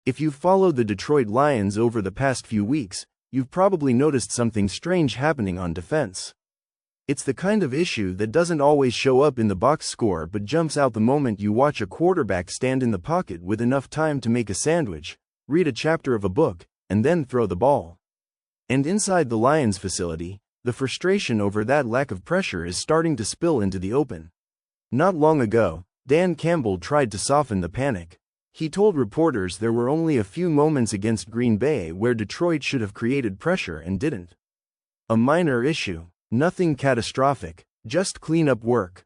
If you've followed the Detroit Lions over the past few weeks, you've probably noticed something strange happening on defense. It's the kind of issue that doesn't always show up in the box score but jumps out the moment you watch a quarterback stand in the pocket with enough time to make a sandwich, read a chapter of a book, and then throw the ball. And inside the Lions facility, the frustration over that lack of pressure is starting to spill into the open. Not long ago, Dan Campbell tried to soften the panic. He told reporters there were only a few moments against Green Bay where Detroit should have created pressure and didn't. A minor issue. Nothing catastrophic, just cleanup work.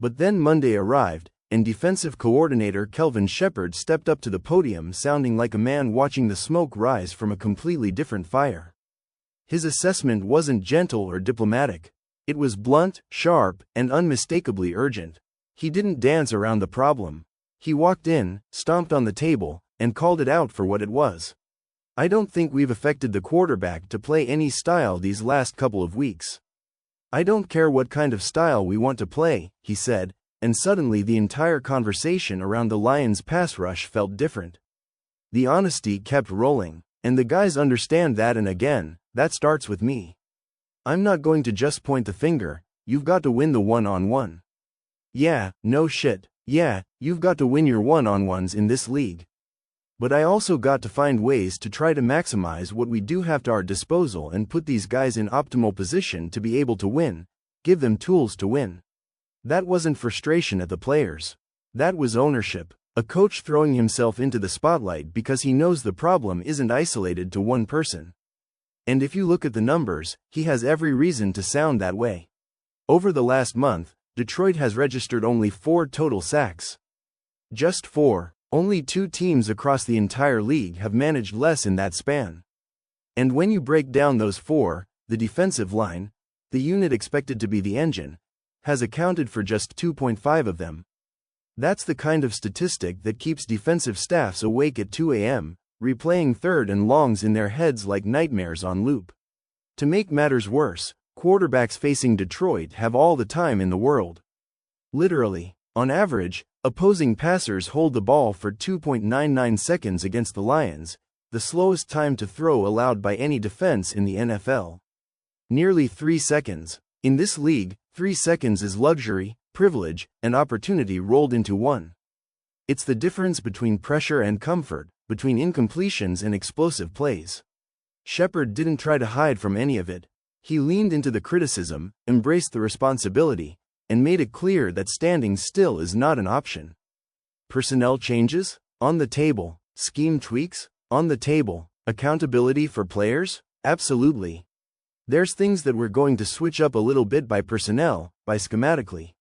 But then Monday arrived, and defensive coordinator Kelvin Sheppard stepped up to the podium sounding like a man watching the smoke rise from a completely different fire. His assessment wasn't gentle or diplomatic. It was blunt, sharp, and unmistakably urgent. He didn't dance around the problem. He walked in, stomped on the table, and called it out for what it was. "I don't think we've affected the quarterback to play any style these last couple of weeks. I don't care what kind of style we want to play," he said, and suddenly the entire conversation around the Lions' pass rush felt different. The honesty kept rolling, and the guys understand that, and again, that starts with me. I'm not going to just point the finger, you've got to win the one-on-one. Yeah, no shit, yeah, you've got to win your one-on-ones in this league. But I also got to find ways to try to maximize what we do have to our disposal and put these guys in optimal position to be able to win, give them tools to win. That wasn't frustration at the players. That was ownership, a coach throwing himself into the spotlight because he knows the problem isn't isolated to one person. And if you look at the numbers, he has every reason to sound that way. Over the last month, Detroit has registered only 4 total sacks. Just 4. Only 2 teams across the entire league have managed less in that span. And when you break down those 4, the defensive line, the unit expected to be the engine, has accounted for just 2.5 of them. That's the kind of statistic that keeps defensive staffs awake at 2 a.m., replaying third and longs in their heads like nightmares on loop. To make matters worse, quarterbacks facing Detroit have all the time in the world. Literally, on average, opposing passers hold the ball for 2.99 seconds against the Lions, the slowest time to throw allowed by any defense in the NFL. Nearly 3 seconds. In this league, 3 seconds is luxury, privilege, and opportunity rolled into one. It's the difference between pressure and comfort, between incompletions and explosive plays. Sheppard didn't try to hide from any of it. He leaned into the criticism, embraced the responsibility, and made it clear that standing still is not an option. Personnel changes? On the table. Scheme tweaks? On the table. Accountability for players? Absolutely. There's things that we're going to switch up a little bit by personnel, by schematically.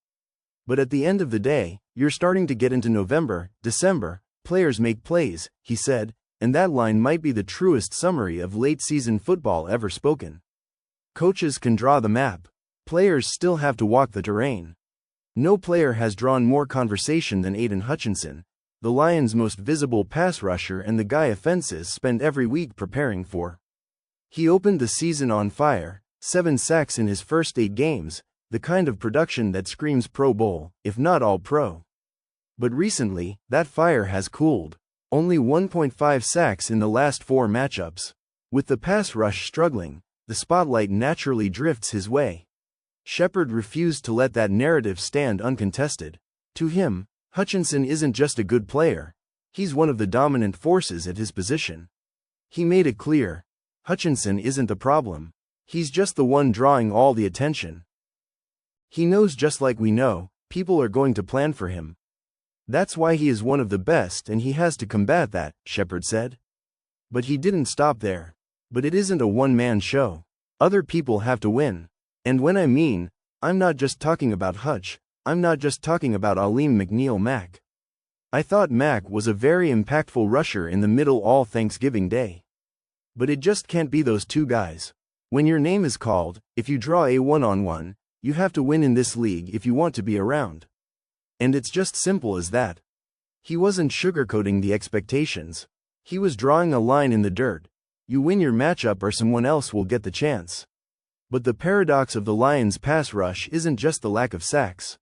But at the end of the day, you're starting to get into November, December, players make plays, he said, and that line might be the truest summary of late-season football ever spoken. Coaches can draw the map. Players still have to walk the terrain. No player has drawn more conversation than Aiden Hutchinson, the Lions' most visible pass rusher and the guy offenses spend every week preparing for. He opened the season on fire, 7 sacks in his first 8 games, the kind of production that screams Pro Bowl, if not all pro. But recently, that fire has cooled. Only 1.5 sacks in the last 4 matchups. With the pass rush struggling, the spotlight naturally drifts his way. Sheppard refused to let that narrative stand uncontested. To him, Hutchinson isn't just a good player, he's one of the dominant forces at his position. He made it clear, Hutchinson isn't the problem, he's just the one drawing all the attention. He knows, just like we know, people are going to plan for him. That's why he is one of the best, and he has to combat that, Sheppard said. But he didn't stop there. But it isn't a one-man show. Other people have to win. And when I mean, I'm not just talking about Hutch, I'm not just talking about Aleem McNeil-Mack. I thought Mack was a very impactful rusher in the middle all Thanksgiving Day. But it just can't be those 2 guys. When your name is called, if you draw a one-on-one, you have to win in this league if you want to be around. And it's just simple as that. He wasn't sugarcoating the expectations. He was drawing a line in the dirt. You win your matchup or someone else will get the chance. But the paradox of the Lions' pass rush isn't just the lack of sacks.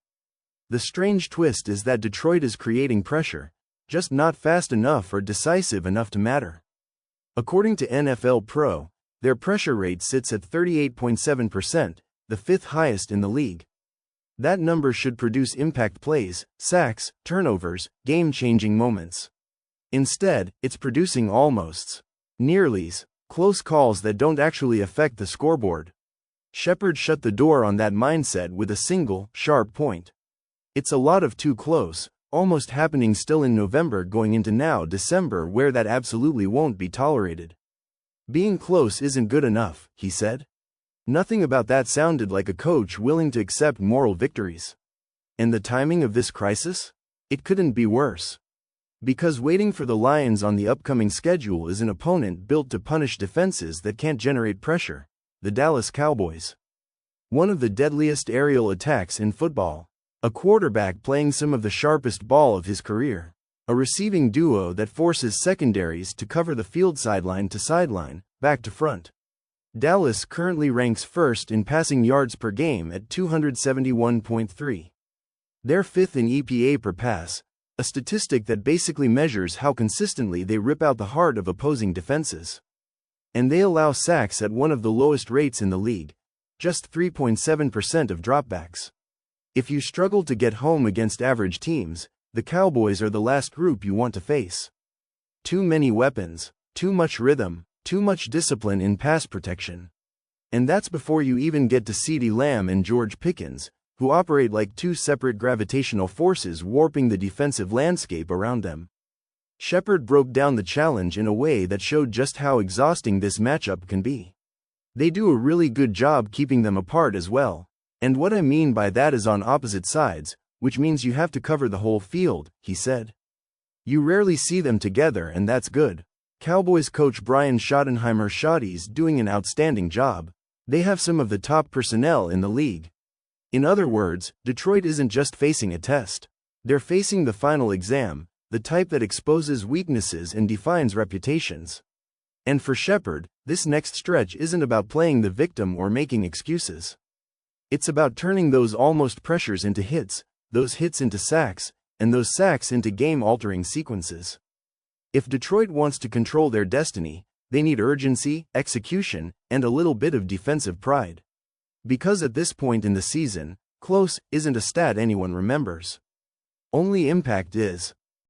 The strange twist is that Detroit is creating pressure, just not fast enough or decisive enough to matter. According to NFL Pro, their pressure rate sits at 38.7%, the fifth highest in the league. That number should produce impact plays, sacks, turnovers, game-changing moments. Instead, it's producing almosts, nearlys, close calls that don't actually affect the scoreboard. Sheppard shut the door on that mindset with a single, sharp point. It's a lot of too close, almost happening still in November going into now December, where that absolutely won't be tolerated. Being close isn't good enough, he said. Nothing about that sounded like a coach willing to accept moral victories. And the timing of this crisis? It couldn't be worse. Because waiting for the Lions on the upcoming schedule is an opponent built to punish defenses that can't generate pressure, the Dallas Cowboys. One of the deadliest aerial attacks in football. A quarterback playing some of the sharpest ball of his career. A receiving duo that forces secondaries to cover the field sideline to sideline, back to front. Dallas currently ranks first in passing yards per game at 271.3. They're fifth in EPA per pass, a statistic that basically measures how consistently they rip out the heart of opposing defenses. And they allow sacks at one of the lowest rates in the league, just 3.7% of dropbacks. If you struggle to get home against average teams, the Cowboys are the last group you want to face. Too many weapons, too much rhythm, too much discipline in pass protection. And that's before you even get to CeeDee Lamb and George Pickens, who operate like two separate gravitational forces warping the defensive landscape around them. Sheppard broke down the challenge in a way that showed just how exhausting this matchup can be. They do a really good job keeping them apart as well. And what I mean by that is on opposite sides, which means you have to cover the whole field, he said. You rarely see them together, and that's good. Cowboys coach Brian Schottenheimer-Schotty's doing an outstanding job. They have some of the top personnel in the league. In other words, Detroit isn't just facing a test. They're facing the final exam, the type that exposes weaknesses and defines reputations. And for Sheppard, this next stretch isn't about playing the victim or making excuses. It's about turning those almost pressures into hits, those hits into sacks, and those sacks into game-altering sequences. If Detroit wants to control their destiny, they need urgency, execution, and a little bit of defensive pride. Because at this point in the season, close isn't a stat anyone remembers. Only impact is.